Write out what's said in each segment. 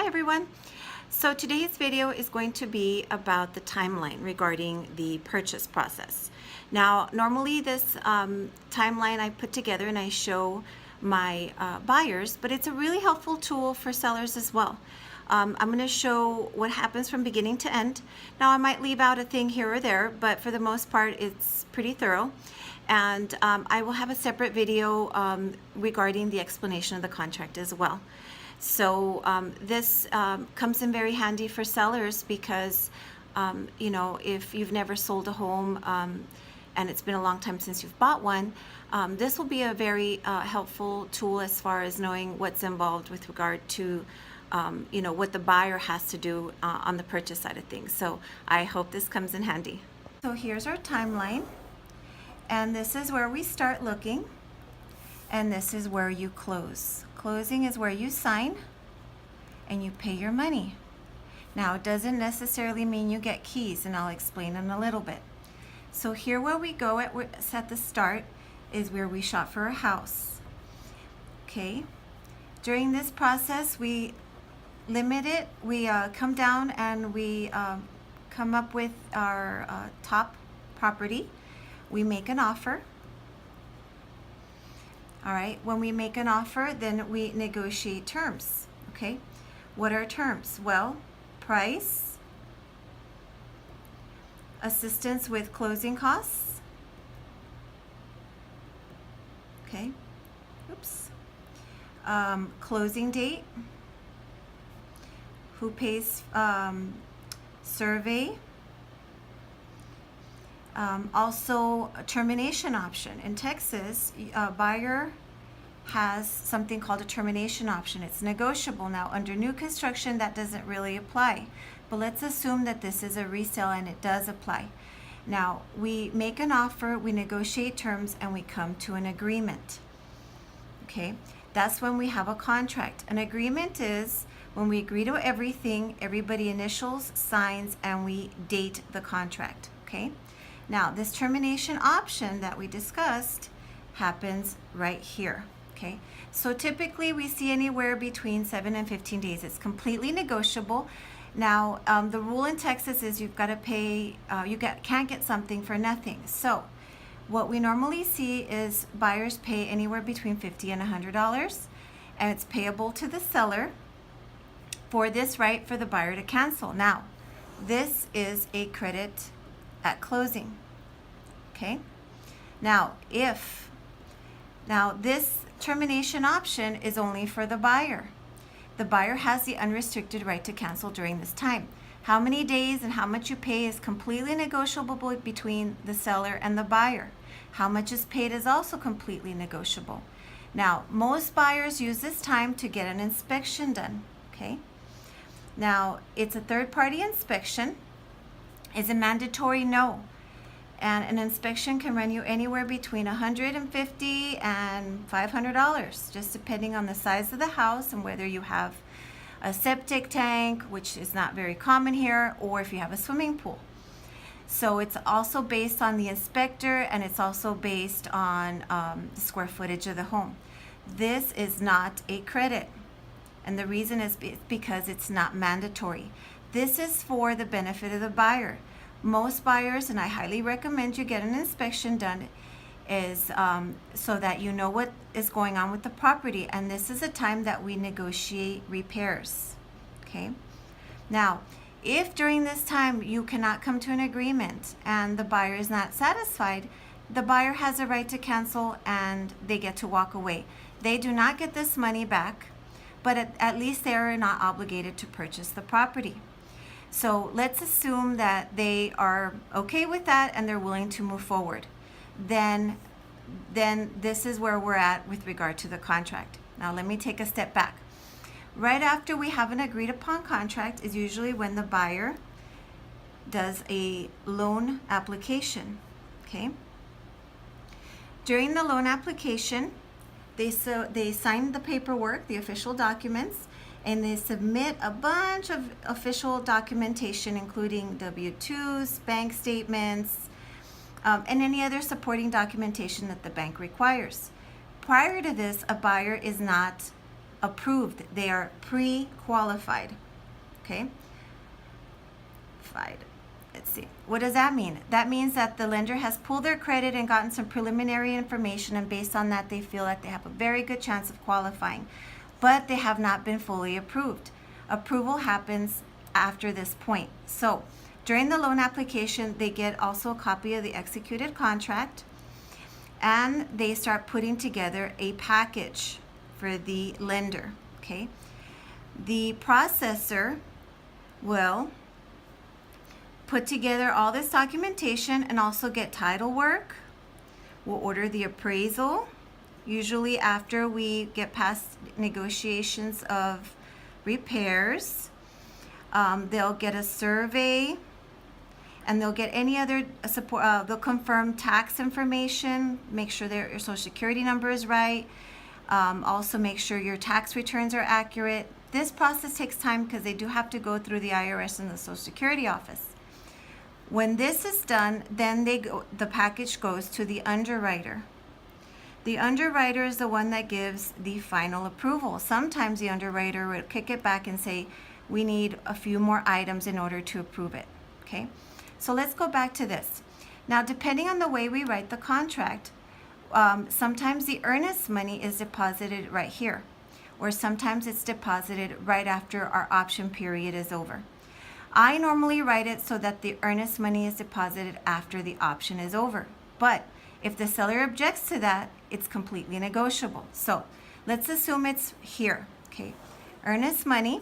Hi everyone. So today's video is going to be about the timeline regarding the purchase process. Now normally this timeline I put together and I show my buyers, but it's a really helpful tool for sellers as well. I'm going to show what happens from beginning to end. Now I might leave out a thing here or there, but for the most part it's pretty thorough. And I will have a separate video regarding the explanation of the contract as well. So this comes in very handy for sellers because, you know, if you've never sold a home and it's been a long time since you've bought one, this will be a very helpful tool as far as knowing what's involved with regard to, you know, what the buyer has to do on the purchase side of things. So I hope this comes in handy. So here's our timeline, and this is where we start looking, and this is where you close. Closing is where you sign and you pay your money. Now it doesn't necessarily mean you get keys, and I'll explain in a little bit. So here where we go at the start is where we shop for a house. Okay. During this process we limit it. We come down and we come up with our top property. We make an offer. All right, when we make an offer, then we negotiate terms, okay? What are terms? Well, price, assistance with closing costs, okay? Oops. Closing date, who pays survey, also a termination option. In Texas, a buyer has something called a termination option. It's negotiable. Now under new construction that doesn't really apply, but let's assume that this is a resale and it does apply. Now we make an offer, we negotiate terms, and we come to an agreement. Okay, that's when we have a contract. An agreement is when we agree to everything, everybody initials, signs, and we date the contract. Okay. Now, this termination option that we discussed happens right here, okay? So typically we see anywhere between 7 and 15 days. It's completely negotiable. Now, the rule in Texas is you've got to pay, can't get something for nothing. So what we normally see is buyers pay anywhere between $50 and $100, and it's payable to the seller for this right for the buyer to cancel. Now, this is a credit at closing. Okay. Now this termination option is only for the buyer. The buyer has the unrestricted right to cancel during this time. How many days and how much you pay is completely negotiable between the seller and the buyer. How much is paid is also completely negotiable. Now, most buyers use this time to get an inspection done. Okay. Now, it's a third-party inspection. Is it mandatory? No. And an inspection can run you anywhere between $150 and $500, just depending on the size of the house and whether you have a septic tank, which is not very common here, or if you have a swimming pool. So it's also based on the inspector, and it's also based on the square footage of the home. This is not a credit, and the reason is because it's not mandatory. This is for the benefit of the buyer. Most buyers, and I highly recommend you get an inspection done, is so that you know what is going on with the property, and this is a time that we negotiate repairs. Okay. Now, if during this time you cannot come to an agreement and the buyer is not satisfied, the buyer has a right to cancel and they get to walk away. They do not get this money back, but at least they are not obligated to purchase the property. So let's assume that they are okay with that and they're willing to move forward. Then this is where we're at with regard to the contract. Now let me take a step back. Right after we have an agreed upon contract is usually when the buyer does a loan application. Okay. During the loan application, they sign the paperwork, the official documents, and they submit a bunch of official documentation, including W-2s, bank statements, and any other supporting documentation that the bank requires. Prior to this, a buyer is not approved. They are pre-qualified. Okay? Let's see. What does that mean? That means that the lender has pulled their credit and gotten some preliminary information, and based on that, they feel like they have a very good chance of qualifying, but they have not been fully approved. Approval happens after this point. So during the loan application, they get also a copy of the executed contract, and they start putting together a package for the lender. Okay? The processor will put together all this documentation and also get title work. We'll order the appraisal, usually after we get past negotiations of repairs. They'll get a survey, and they'll get any other support. They'll confirm tax information, make sure your social security number is right, also make sure your tax returns are accurate. This process takes time because they do have to go through the IRS and the Social Security office. When this is done, then the package goes to the underwriter. The underwriter is the one that gives the final approval. Sometimes the underwriter will kick it back and say, we need a few more items in order to approve it. Okay? So let's go back to this. Now, depending on the way we write the contract, sometimes the earnest money is deposited right here, or sometimes it's deposited right after our option period is over. I normally write it so that the earnest money is deposited after the option is over. But if the seller objects to that, it's completely negotiable. So let's assume it's here. Okay, earnest money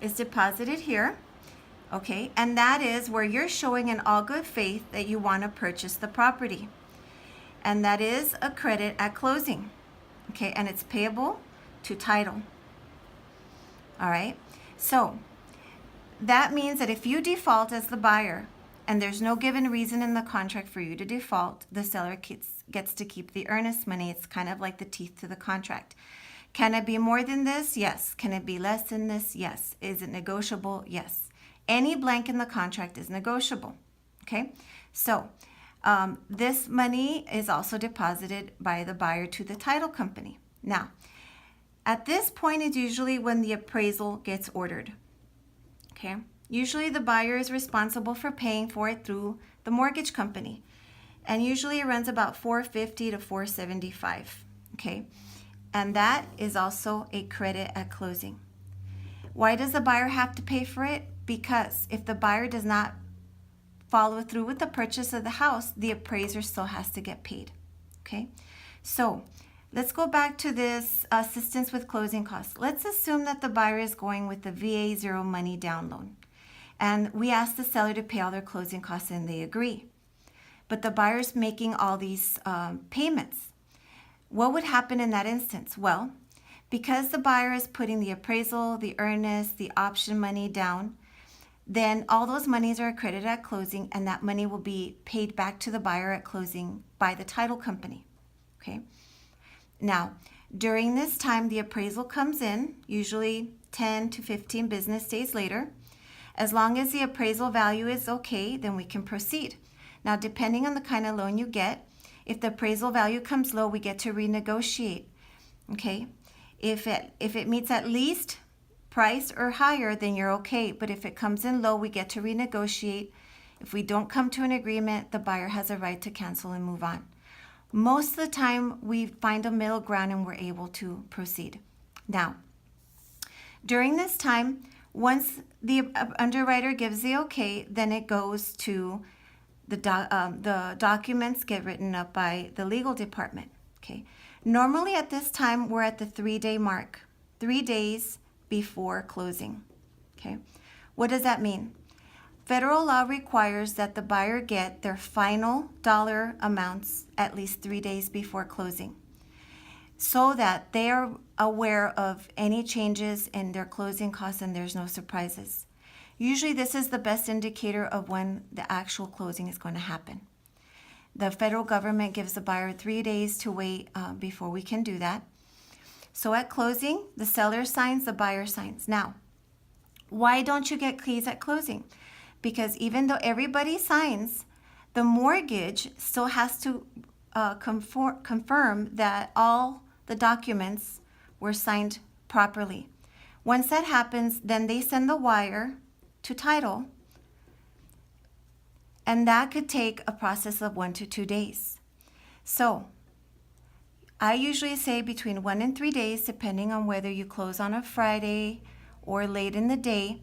is deposited here. Okay, and that is where you're showing in all good faith that you want to purchase the property. And that is a credit at closing. Okay, and it's payable to title. All right, so that means that if you default as the buyer and there's no given reason in the contract for you to default, the seller gets to keep the earnest money. It's kind of like the teeth to the contract. Can it be more than this? Yes. Can it be less than this? Yes. Is it negotiable? Yes. Any blank in the contract is negotiable. Okay, so this money is also deposited by the buyer to the title company. Now, at this point is usually when the appraisal gets ordered. Okay, usually the buyer is responsible for paying for it through the mortgage company, and usually it runs about $450 to $475. Okay, and that is also a credit at closing. Why does the buyer have to pay for it? Because if the buyer does not follow through with the purchase of the house, the appraiser still has to get paid. Okay, so let's go back to this assistance with closing costs. Let's assume that the buyer is going with the VA zero money down loan, and we ask the seller to pay all their closing costs and they agree. But the buyer's making all these payments. What would happen in that instance? Well, because the buyer is putting the appraisal, the earnest, the option money down, then all those monies are credited at closing, and that money will be paid back to the buyer at closing by the title company. Okay. Now, during this time, the appraisal comes in, usually 10 to 15 business days later. As long as the appraisal value is okay, then we can proceed. Now, depending on the kind of loan you get, if the appraisal value comes low, we get to renegotiate. Okay. If it meets at least price or higher, then you're okay. But if it comes in low, we get to renegotiate. If we don't come to an agreement, the buyer has a right to cancel and move on. Most of the time, we find a middle ground and we're able to proceed. Now, during this time, once the underwriter gives the okay, then it goes to the documents get written up by the legal department. Okay. Normally at this time, we're at the 3-day mark, 3 days before closing. Okay. What does that mean? Federal law requires that the buyer get their final dollar amounts at least 3 days before closing, so that they are aware of any changes in their closing costs and there's no surprises. Usually this is the best indicator of when the actual closing is going to happen. The federal government gives the buyer 3 days to wait before we can do that. So at closing, the seller signs, the buyer signs. Now, why don't you get keys at closing? Because even though everybody signs, the mortgage still has to confirm that all the documents were signed properly. Once that happens, then they send the wire to title, and that could take a process of 1 to 2 days. So I usually say between 1 and 3 days, depending on whether you close on a Friday or late in the day,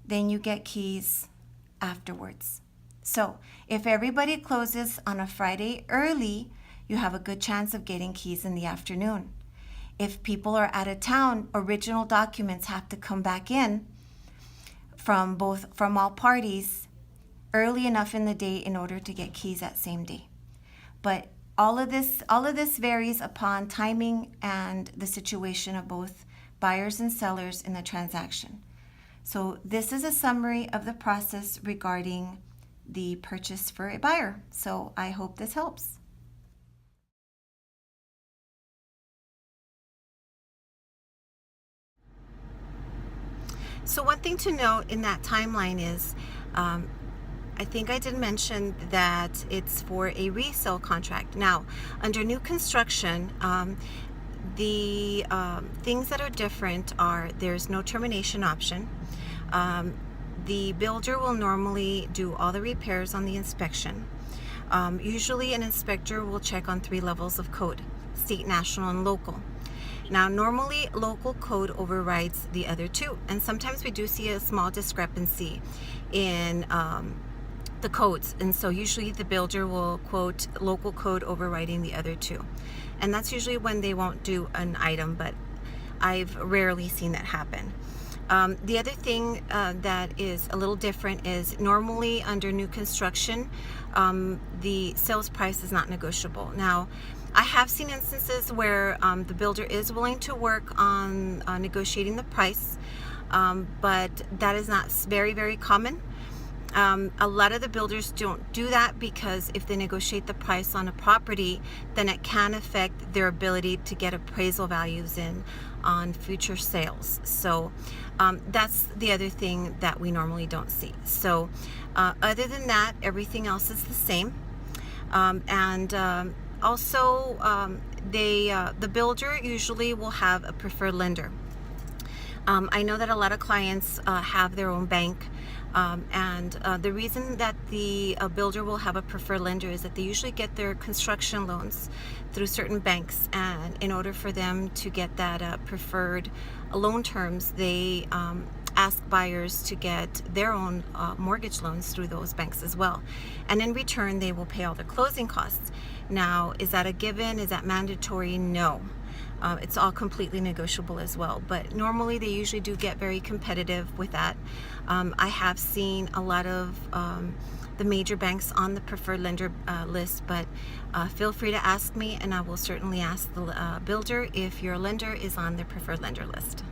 then you get keys afterwards. So if everybody closes on a Friday early, you have a good chance of getting keys in the afternoon. If people are out of town, original documents have to come back in from all parties early enough in the day in order to get keys that same day. But all of this varies upon timing and the situation of both buyers and sellers in the transaction. So this is a summary of the process regarding the purchase for a buyer. So I hope this helps. So one thing to note in that timeline is, I think I did mention that it's for a resale contract. Now, under new construction, the things that are different are there's no termination option. The builder will normally do all the repairs on the inspection. Usually an inspector will check on 3 levels of code: state, national, and local. Now, normally local code overrides the other 2, and sometimes we do see a small discrepancy in the codes, and so usually the builder will quote local code overriding the other 2, and that's usually when they won't do an item, but I've rarely seen that happen. The other thing that is a little different is normally under new construction, the sales price is not negotiable. Now, I have seen instances where the builder is willing to work on negotiating the price, but that is not very, very common. A lot of the builders don't do that because if they negotiate the price on a property, then it can affect their ability to get appraisal values in on future sales. So that's the other thing that we normally don't see. So other than that, everything else is the same. Also, the builder usually will have a preferred lender. I know that a lot of clients have their own bank, and the reason that the builder will have a preferred lender is that they usually get their construction loans through certain banks, and in order for them to get that preferred loan terms, they ask buyers to get their own mortgage loans through those banks as well, and in return they will pay all the closing costs. Now, is that a given? Is that mandatory? No. It's all completely negotiable as well, but normally they usually do get very competitive with that. I have seen a lot of the major banks on the preferred lender list, but feel free to ask me, and I will certainly ask the builder if your lender is on the preferred lender list.